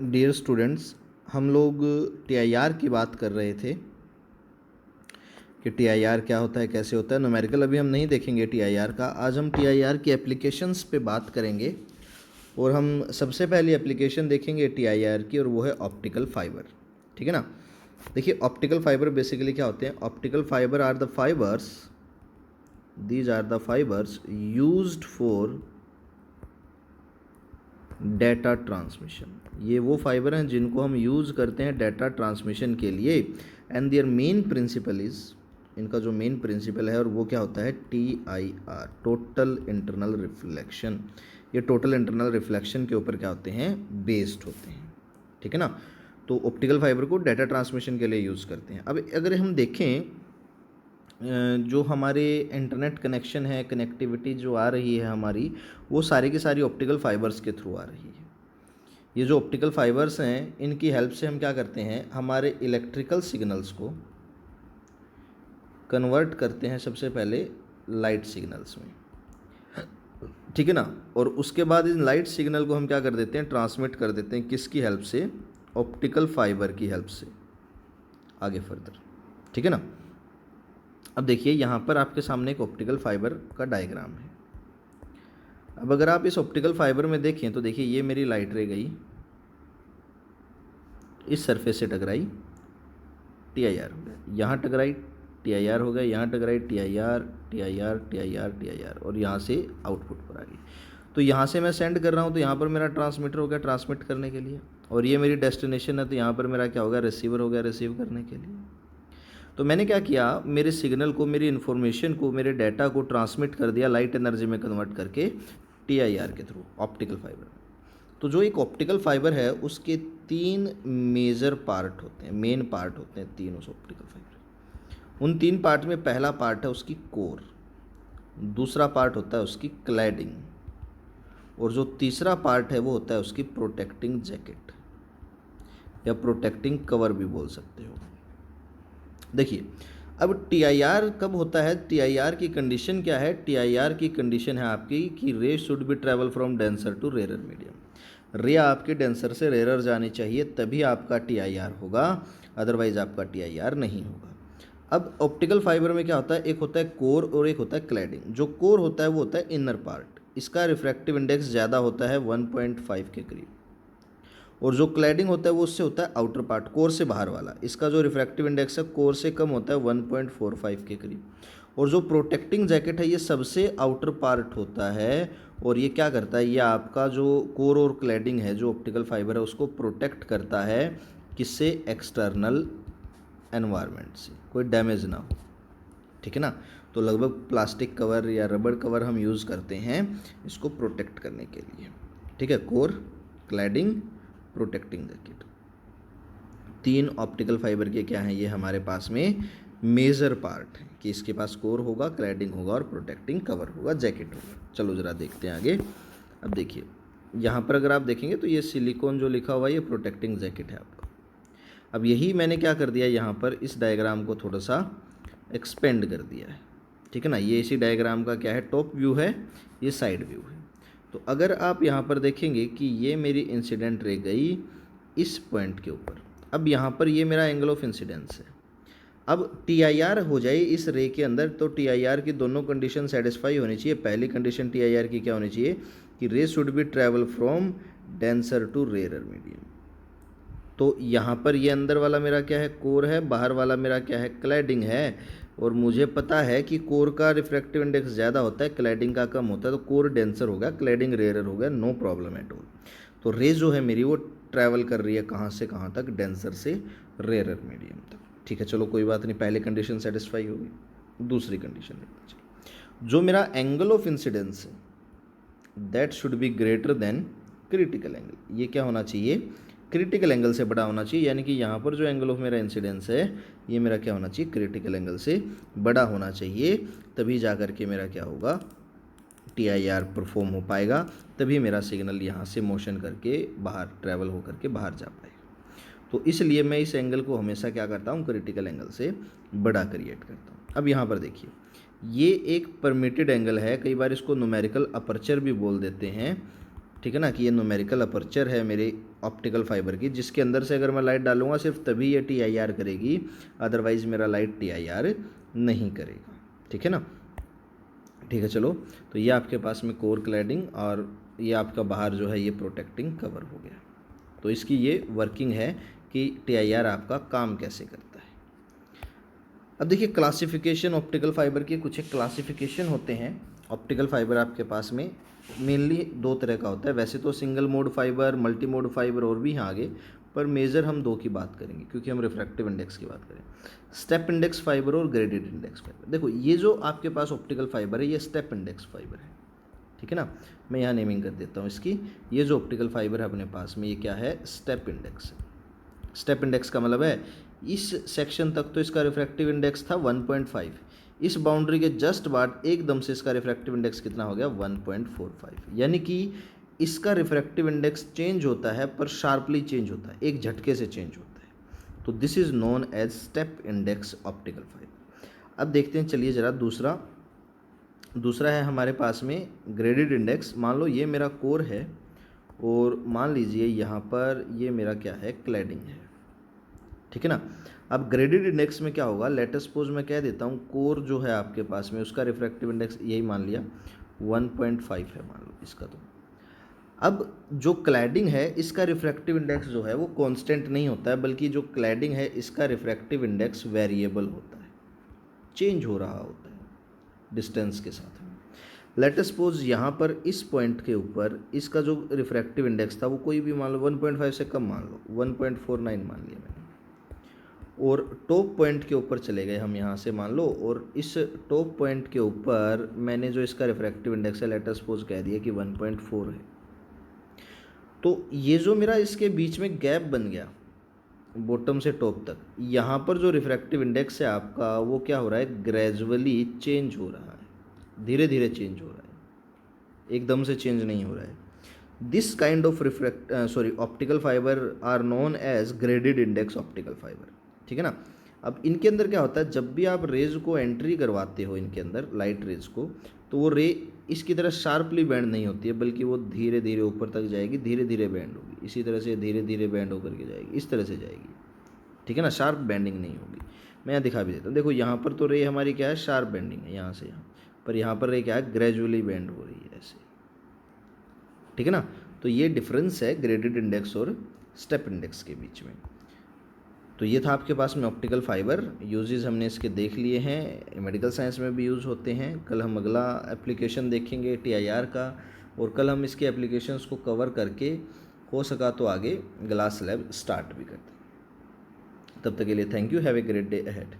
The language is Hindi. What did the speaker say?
डियर स्टूडेंट्स, हम लोग टीआईआर की बात कर रहे थे कि टीआईआर क्या होता है, कैसे होता है। न्यूमेरिकल अभी हम नहीं देखेंगे टीआईआर का। आज हम टीआईआर की एप्लीकेशंस पे बात करेंगे और हम सबसे पहली एप्लीकेशन देखेंगे टीआईआर की, और वो है ऑप्टिकल फाइबर। ठीक है ना। देखिए, ऑप्टिकल फाइबर बेसिकली क्या होते हैं। Optical fibre are the fibres, these are the fibres used for data transmission. ये वो फाइबर हैं जिनको हम यूज़ करते हैं डेटा ट्रांसमिशन के लिए। And their main principle is, इनका जो मेन प्रिंसिपल है और वो क्या होता है, TIR, टोटल इंटरनल रिफ्लेक्शन। ये टोटल इंटरनल रिफ्लेक्शन के ऊपर क्या होते हैं, बेस्ड होते हैं। ठीक है ना। तो ऑप्टिकल फाइबर को डेटा ट्रांसमिशन के लिए यूज़ करते हैं। अब अगर हम देखें, जो हमारे इंटरनेट कनेक्शन है, कनेक्टिविटी जो आ रही है हमारी, वो सारी की सारी ऑप्टिकल फाइबर्स के थ्रू आ रही है। ये जो ऑप्टिकल फाइबर्स हैं, इनकी हेल्प से हम क्या करते हैं, हमारे इलेक्ट्रिकल सिग्नल्स को कन्वर्ट करते हैं सबसे पहले लाइट सिग्नल्स में। ठीक है ना। और उसके बाद इन लाइट सिग्नल को हम क्या कर देते हैं, ट्रांसमिट कर देते हैं। किसकी हेल्प से, ऑप्टिकल फाइबर की हेल्प से आगे फर्दर। ठीक है ना। अब देखिए, यहाँ पर आपके सामने एक ऑप्टिकल फाइबर का डायग्राम है। अब अगर आप इस ऑप्टिकल फाइबर में देखें तो देखिए, ये मेरी लाइट रे गई, इस सरफेस से टकराई, TIR हो गया, यहाँ टकराई, TIR हो गया, यहाँ टकराई, TIR, TIR, TIR, TIR, और यहाँ से आउटपुट पर आ गई। तो यहाँ से मैं सेंड कर रहा हूँ, तो यहाँ पर मेरा ट्रांसमीटर हो गया ट्रांसमिट करने के लिए, और ये मेरी डेस्टिनेशन है, तो यहाँ पर मेरा क्या होगा, रिसीवर हो गया रिसीव करने के लिए। तो मैंने क्या किया, मेरे सिग्नल को, मेरी इन्फॉर्मेशन को, मेरे डाटा को ट्रांसमिट कर दिया लाइट एनर्जी में कन्वर्ट करके TIR के थ्रू ऑप्टिकल फाइबर। तो जो एक ऑप्टिकल फाइबर है, उसके 3 मेजर पार्ट होते हैं, मेन पार्ट होते हैं 3 उस ऑप्टिकल फाइबर। उन 3 पार्ट में पहला पार्ट है उसकी कोर, दूसरा पार्ट होता है उसकी क्लैडिंग, और जो तीसरा पार्ट है वो होता है उसकी प्रोटेक्टिंग जैकेट, या प्रोटेक्टिंग कवर भी बोल सकते हो। देखिए, अब TIR कब होता है, TIR की कंडीशन क्या है। TIR की कंडीशन है आपकी कि ray should be travel from denser to rarer medium. Ray आपके डेंसर से रेरर जानी चाहिए, तभी आपका TIR होगा, अदरवाइज आपका TIR नहीं होगा। अब ऑप्टिकल फाइबर में क्या होता है, एक होता है कोर और एक होता है क्लैडिंग। जो कोर होता है वो होता है इनर पार्ट, इसका रिफ्रैक्टिव इंडेक्स ज़्यादा होता है 1.5 के करीब, और जो क्लैडिंग होता है वो उससे होता है आउटर पार्ट, कोर से बाहर वाला, इसका जो रिफ्रैक्टिव इंडेक्स है कोर से कम होता है 1.45 के करीब। और जो प्रोटेक्टिंग जैकेट है, ये सबसे आउटर पार्ट होता है, और ये क्या करता है, ये आपका जो कोर और क्लैडिंग है, जो ऑप्टिकल फाइबर है, उसको प्रोटेक्ट करता है। किससे, एक्सटर्नल एनवायरनमेंट से, कोई डैमेज ना हो। ठीक है ना। तो लगभग प्लास्टिक कवर या रबड़ कवर हम यूज़ करते हैं इसको प्रोटेक्ट करने के लिए। ठीक है, core, cladding, protecting jacket, 3 optical fibre के क्या हैं, ये हमारे पास में मेजर पार्ट है कि इसके पास कोर होगा, क्लैडिंग होगा और प्रोटेक्टिंग कवर होगा, जैकेट होगा। चलो ज़रा देखते हैं आगे। अब देखिए, यहाँ पर अगर आप देखेंगे तो ये सिलिकॉन जो लिखा हुआ है, ये प्रोटेक्टिंग जैकेट है आपका। अब यही मैंने क्या कर दिया, यहाँ पर इस डायग्राम को थोड़ा सा एक्सपेंड कर दिया है। ठीक है ना। ये इसी डायग्राम का क्या है, टॉप व्यू है, ये साइड व्यू है। तो अगर आप यहाँ पर देखेंगे कि ये मेरी इंसिडेंट रे गई इस पॉइंट के ऊपर। अब यहाँ पर ये मेरा एंगल ऑफ इंसिडेंस है। अब TIR हो जाए इस रे के अंदर, तो TIR की दोनों कंडीशन सेटिस्फाई होनी चाहिए। पहली कंडीशन TIR की क्या होनी चाहिए कि ray should be travel from denser to rarer medium. तो यहाँ पर ये अंदर वाला मेरा क्या है, कोर है, बाहर वाला मेरा क्या है, क्लैडिंग है। और मुझे पता है कि कोर का रिफ्रैक्टिव इंडेक्स ज़्यादा होता है, क्लैडिंग का कम होता है, तो कोर डेंसर होगा, क्लैडिंग रेयर हो गया, नो प्रॉब्लम एट ऑल। तो रे जो है मेरी वो ट्रैवल कर रही है कहाँ से कहाँ तक, डेंसर से रेयर मीडियम तक। ठीक है, चलो कोई बात नहीं, पहली कंडीशन सेटिस्फाई होगी। दूसरी कंडीशन देखते हैं, जो मेरा एंगल ऑफ इंसिडेंस है that should be greater than critical angle. ये क्या होना चाहिए, क्रिटिकल एंगल से बड़ा होना चाहिए। यानी कि यहाँ पर जो एंगल ऑफ मेरा इंसिडेंस है, ये मेरा क्या होना चाहिए, क्रिटिकल एंगल से बड़ा होना चाहिए। तभी जा कर के मेरा क्या होगा, TIR परफॉर्म हो पाएगा, तभी मेरा सिग्नल यहाँ से मोशन करके बाहर ट्रैवल हो करके बाहर जा पाएगा। तो इसलिए मैं इस एंगल को हमेशा क्या करता हूँ, क्रिटिकल एंगल से बड़ा क्रिएट करता हूँ। अब यहाँ पर देखिए, ये एक परमिटेड एंगल है, कई बार इसको न्यूमेरिकल अपर्चर भी बोल देते हैं। ठीक है ना, कि ये न्यूमेरिकल अपर्चर है मेरे ऑप्टिकल फाइबर की, जिसके अंदर से अगर मैं लाइट डालूंगा सिर्फ तभी ये TIR करेगी, अदरवाइज़ मेरा लाइट TIR नहीं करेगा। ठीक है ना, ठीक है। चलो, तो ये आपके पास में कोर क्लैडिंग और ये आपका बाहर जो है ये प्रोटेक्टिंग कवर हो गया। तो इसकी ये वर्किंग है कि TIR आपका काम कैसे करता है। अब देखिए क्लासिफिकेशन ऑप्टिकल फाइबर के कुछ एक क्लासिफिकेशन होते हैं। ऑप्टिकल फाइबर आपके पास में मेनली दो तरह का होता है, वैसे तो single mode fibre, multi mode fibre और भी हैं आगे, पर मेजर हम दो की बात करेंगे क्योंकि हम रिफ्रैक्टिव इंडेक्स की बात करें। स्टेप इंडेक्स फाइबर और ग्रेडेड इंडेक्स फाइबर। देखो ये जो आपके पास ऑप्टिकल फाइबर है ये स्टेप इंडेक्स फाइबर है। ठीक है ना, मैं यहाँ नेमिंग कर देता हूँ इसकी। ये जो ऑप्टिकल फाइबर है अपने पास में ये क्या है, स्टेप इंडेक्स है। स्टेप इंडेक्स का मतलब है इस सेक्शन तक तो इसका रिफ्रैक्टिव इंडेक्स था 1.5, इस बाउंड्री के जस्ट बाद एकदम से इसका रिफ्रैक्टिव इंडेक्स कितना हो गया 1.45, यानी कि इसका रिफ्रैक्टिव इंडेक्स चेंज होता है पर शार्पली चेंज होता है, एक झटके से चेंज होता है। तो this is known as step index optical fibre. अब देखते हैं, चलिए ज़रा दूसरा है हमारे पास में ग्रेडेड इंडेक्स। मान लो ये मेरा कोर है और मान लीजिए यहाँ पर ये मेरा क्या है, क्लैडिंग है। ठीक है ना, अब ग्रेडेड इंडेक्स में क्या होगा, लेट सपोज मैं कह देता हूँ कोर जो है आपके पास में उसका रिफ्रैक्टिव इंडेक्स यही मान लिया 1.5 है मान लो इसका। तो अब जो क्लैडिंग है इसका रिफ्रैक्टिव इंडेक्स जो है वो कांस्टेंट नहीं होता है, बल्कि जो क्लैडिंग है इसका रिफ्रैक्टिव इंडेक्स वेरिएबल होता है, चेंज हो रहा होता है डिस्टेंस के साथ में। लेट सपोज यहाँ पर इस पॉइंट के ऊपर इसका जो रिफ्रैक्टिव इंडेक्स था वो कोई भी मान लो 1.5 से कम मान लो, 1.49 मान लिया मैंने, और टॉप पॉइंट के ऊपर चले गए हम यहाँ से मान लो, और इस टॉप पॉइंट के ऊपर मैंने जो इसका रिफ्रैक्टिव इंडेक्स है लेट सपोज कह दिया कि 1.4 है। तो ये जो मेरा इसके बीच में गैप बन गया बॉटम से टॉप तक, यहाँ पर जो रिफ्रैक्टिव इंडेक्स है आपका वो क्या हो रहा है, ग्रेजुअली चेंज हो रहा है, धीरे धीरे चेंज हो रहा है, एकदम से चेंज नहीं हो रहा है। This kind of optical fibre are known as graded index optical fibre. ठीक है ना, अब इनके अंदर क्या होता है, जब भी आप रेज को एंट्री करवाते हो इनके अंदर लाइट रेज को, तो वो रे इसकी तरह शार्पली बैंड नहीं होती है, बल्कि वो धीरे धीरे ऊपर तक जाएगी, धीरे धीरे बैंड होगी, इसी तरह से धीरे धीरे बैंड होकर के जाएगी, इस तरह से जाएगी। ठीक है ना, शार्प बैंडिंग नहीं होगी। मैं यहाँ दिखा भी देता हूँ, देखो यहाँ पर तो रे हमारी क्या है, शार्प बैंडिंग है यहाँ से यहाँ, पर यहाँ पर रे क्या है, ग्रेजुअली बैंड हो रही है ऐसे। ठीक है ना, तो ये डिफरेंस है ग्रेडेड इंडेक्स और स्टेप इंडेक्स के बीच में। तो ये था आपके पास में ऑप्टिकल फाइबर। यूजेस हमने इसके देख लिए हैं, मेडिकल साइंस में भी यूज़ होते हैं। कल हम अगला एप्लीकेशन देखेंगे TIR का, और कल हम इसके एप्लीकेशंस को कवर करके हो सका तो आगे ग्लास लैब स्टार्ट भी करते हैं। तब तक के लिए thank you, have a great day ahead.